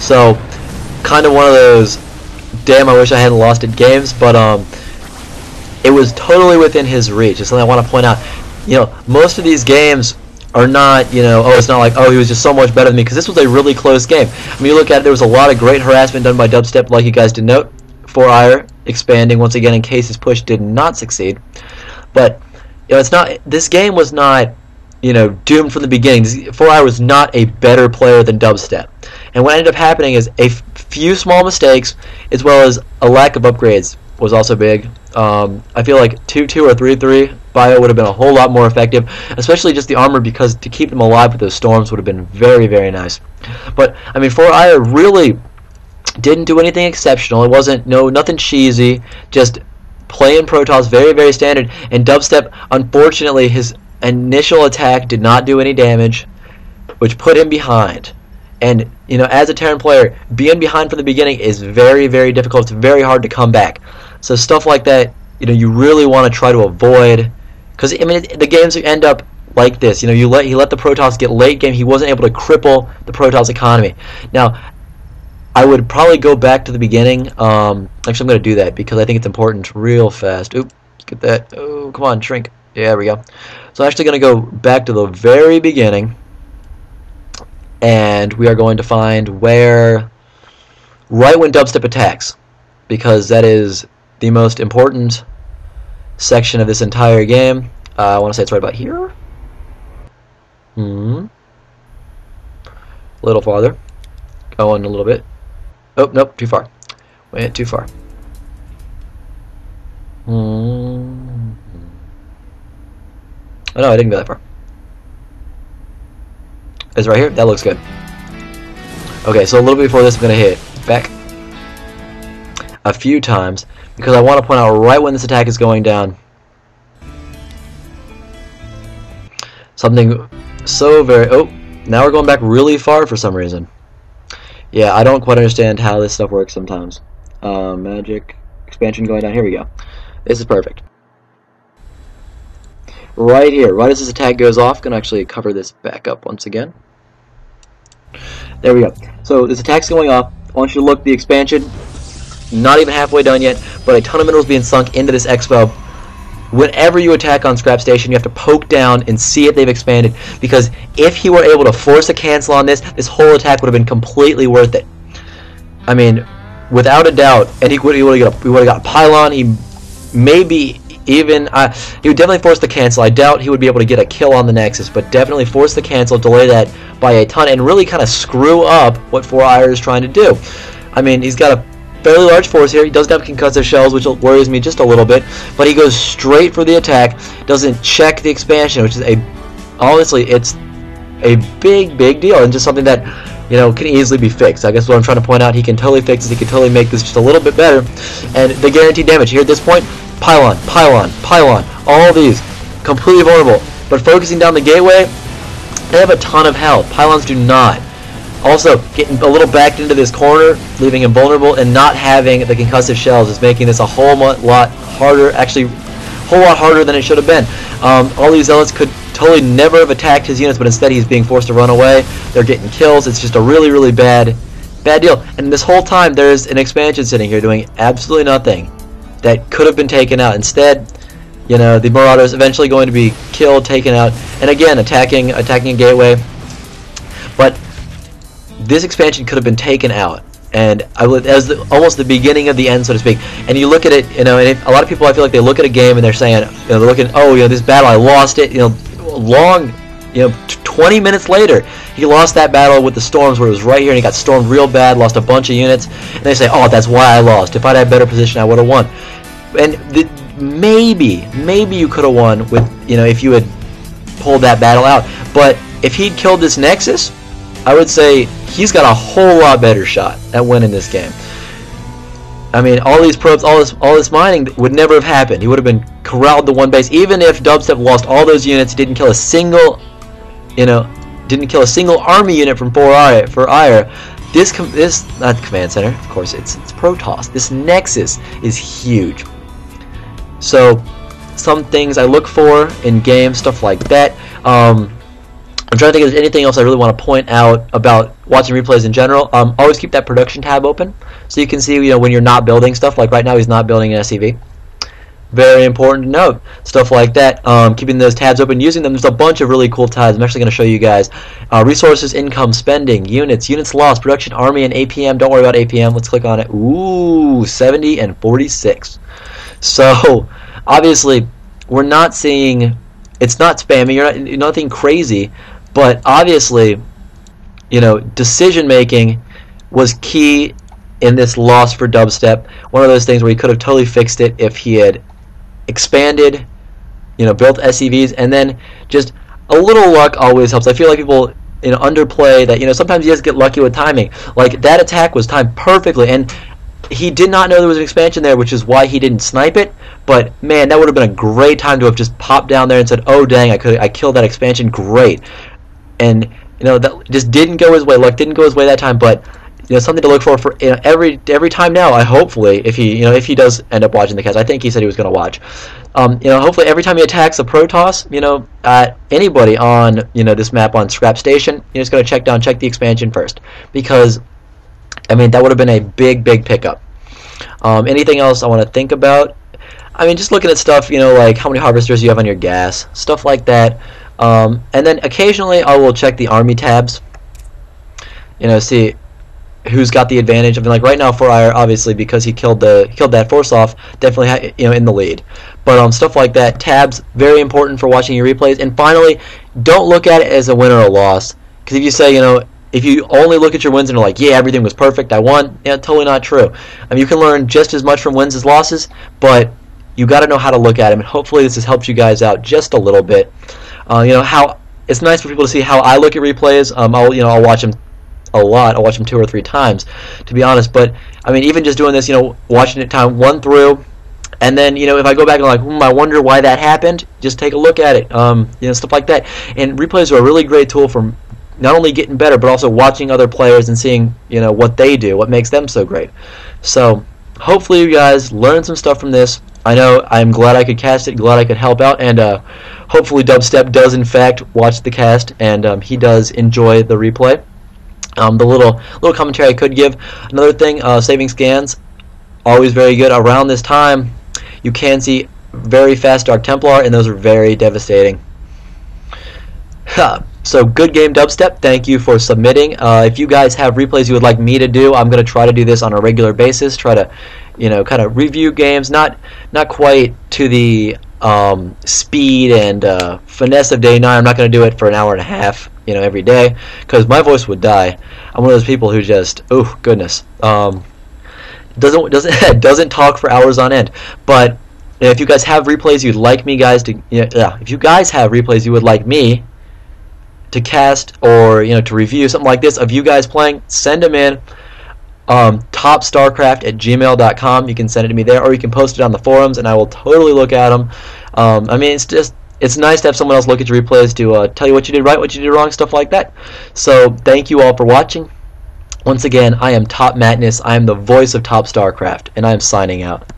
So, kind of one of those, damn, I wish I hadn't lost at games, but it was totally within his reach. It's something I want to point out. You know, most of these games are not, you know, oh, it's not like, oh, he was just so much better than me, because this was a really close game. I mean, you look at it, there was a lot of great harassment done by Dubstep, like you guys did note. 4ire expanding once again in case his push did not succeed. But, you know, it's not, this game was not, you know, doomed from the beginning. 4ire was not a better player than Dubstep. And what ended up happening is a few small mistakes, as well as a lack of upgrades was also big. I feel like 2-2 or 3-3 bio would have been a whole lot more effective, especially just the armor, because to keep them alive with those storms would have been very, very nice. But, I mean, 4ire really didn't do anything exceptional. It wasn't, nothing cheesy, just playing Protoss very, very standard. And Dubstep, unfortunately, his initial attack did not do any damage, which put him behind. And, you know, as a Terran player, being behind from the beginning is very, very difficult. It's very hard to come back. So stuff like that, you know, you really want to try to avoid, because, I mean, the games end up like this. You know, he let the Protoss get late game. He wasn't able to cripple the Protoss economy. Now, I would probably go back to the beginning. Actually, I'm going to do that because I think it's important real fast. Oop, let's get that. Oh, come on, shrink. Yeah, there we go. So I'm actually going to go back to the very beginning, and we are going to find where, right when Dubstep attacks, because that is the most important section of this entire game. I want to say it's right about here. A little farther. Going a little bit. Oh, nope, too far. Went too far. Oh, no, I didn't go that far. Is it right here? That looks good. Okay, so a little bit before this, I'm going to hit back a few times, because I want to point out right when this attack is going down something so very... Oh, now we're going back really far for some reason. Yeah, I don't quite understand how this stuff works sometimes. Magic expansion going down. Here we go. This is perfect. Right here, right as this attack goes off, I'm going to actually cover this back up once again. There we go. So this attack's going off. I want you to look, the expansion, not even halfway done yet, but a ton of minerals being sunk into this expo. Whenever you attack on Scrap Station, you have to poke down and see if they've expanded, because if he were able to force a cancel on this, this whole attack would have been completely worth it. I mean, without a doubt, and he would have got a pylon. He maybe even he would definitely force the cancel. I doubt he would be able to get a kill on the Nexus, but definitely force the cancel, delay that by a ton, and really kind of screw up what 4ire is trying to do. I mean, he's got a fairly large force here. He doesn't have concussive shells, which worries me just a little bit, but he goes straight for the attack, doesn't check the expansion, which is honestly, it's a big deal, and just something that, you know, can easily be fixed. I guess what I'm trying to point out, he can totally fix it. He can totally make this just a little bit better. And the guaranteed damage here at this point, pylon, all these completely vulnerable, but focusing down the gateway, they have a ton of health. Pylons do not. Also, getting a little backed into this corner, leaving him vulnerable, and not having the concussive shells is making this a whole lot harder, actually a whole lot harder than it should have been. All these zealots could totally never have attacked his units, but instead he's being forced to run away. They're getting kills. It's just a really bad deal. And this whole time there's an expansion sitting here doing absolutely nothing that could have been taken out. Instead, you know, the Marauders eventually going to be killed, taken out, and again attacking a gateway. But this expansion could have been taken out, and as almost the beginning of the end, so to speak. And you look at it, you know, and a lot of people, I feel like they look at a game and they're saying, you know, they're looking, oh, you know, this battle, I lost it, you know, 20 minutes later, he lost that battle with the storms where it was right here, and he got stormed real bad, lost a bunch of units, and they say, oh, that's why I lost. If I'd had better position, I would have won. And maybe you could have won with, you know, if you had pulled that battle out. But if he'd killed this Nexus, I would say he's got a whole lot better shot at winning this game. I mean, all these probes, all this mining would never have happened. He would have been corralled to one base. Even if Dubstep lost all those units, didn't kill a single, didn't kill a single army unit from 4ire. This not the command center, of course. It's Protoss. This Nexus is huge. So some things I look for in games, stuff like that. I'm trying to think if there's anything else I really want to point out about watching replays in general. Always keep that production tab open so you can see, when you're not building stuff. Like right now, he's not building an SCV. Very important to note. Stuff like that. Keeping those tabs open, using them. There's a bunch of really cool tabs. I'm actually going to show you guys. Resources, income, spending, units lost, production, army, and APM. Don't worry about APM. Let's click on it. Ooh, 70 and 46. So, obviously, we're not seeing... It's not spamming. You're nothing crazy. But, obviously, decision making was key in this loss for Dubstep. One of those things where he could have totally fixed it if he had expanded, built SCVs, and then just a little luck always helps. I feel like people, underplay that, sometimes you just get lucky with timing. Like, that attack was timed perfectly, and he did not know there was an expansion there, which is why he didn't snipe it, but, man, that would have been a great time to have just popped down there and said, oh, dang, I killed that expansion, great. And, that just didn't go his way. Luck didn't go his way that time, but something to look for every time now. Hopefully, if he does end up watching the cast, I think he said he was going to watch. Hopefully every time he attacks a Protoss, anybody on this map on Scrap Station, just going to check the expansion first, because that would have been a big pickup. Anything else I want to think about? Just looking at stuff, like how many harvesters you have on your gas, stuff like that. And then occasionally I will check the army tabs. See who's got the advantage. Like right now, 4IR, obviously, because he killed that force off, definitely in the lead. But stuff like that, tabs, very important for watching your replays. And finally, don't look at it as a win or a loss. Because if you say, if you only look at your wins and are like, yeah, everything was perfect, I won, totally not true. You can learn just as much from wins as losses, but you got to know how to look at them. And hopefully this has helped you guys out just a little bit. How it's nice for people to see how I look at replays. I'll watch them a lot. I'll watch them 2 or 3 times, to be honest. But even just doing this, watching it time 1 through, and then if I go back and I wonder why that happened, just take a look at it. Stuff like that. And replays are a really great tool for not only getting better, but also watching other players and seeing what they do, what makes them so great. So hopefully you guys learned some stuff from this. I know I'm glad I could cast it, glad I could help out, and hopefully Dubstep does in fact watch the cast and he does enjoy the replay. The little commentary I could give. Another thing, saving scans, always very good. Around this time, you can see very fast Dark Templar, and those are very devastating. So good game, Dubstep. Thank you for submitting. If you guys have replays you would like me to do, I'm going to try to do this on a regular basis. Try to, kind of review games, not quite to the speed and finesse of Day 9. I'm not going to do it for an hour and a half, every day, because my voice would die. I'm one of those people who just, oh goodness, doesn't talk for hours on end. But if you guys have replays you'd like me guys to, if you guys have replays you would like me to cast or to review something like this of you guys playing, send them in. TopStarcraft@gmail.com. You can send it to me there, or you can post it on the forums, and I will totally look at them. It's nice to have someone else look at your replays to tell you what you did right, what you did wrong, stuff like that. So thank you all for watching. Once again, I am Top Madness. I am the voice of TopStarcraft, and I am signing out.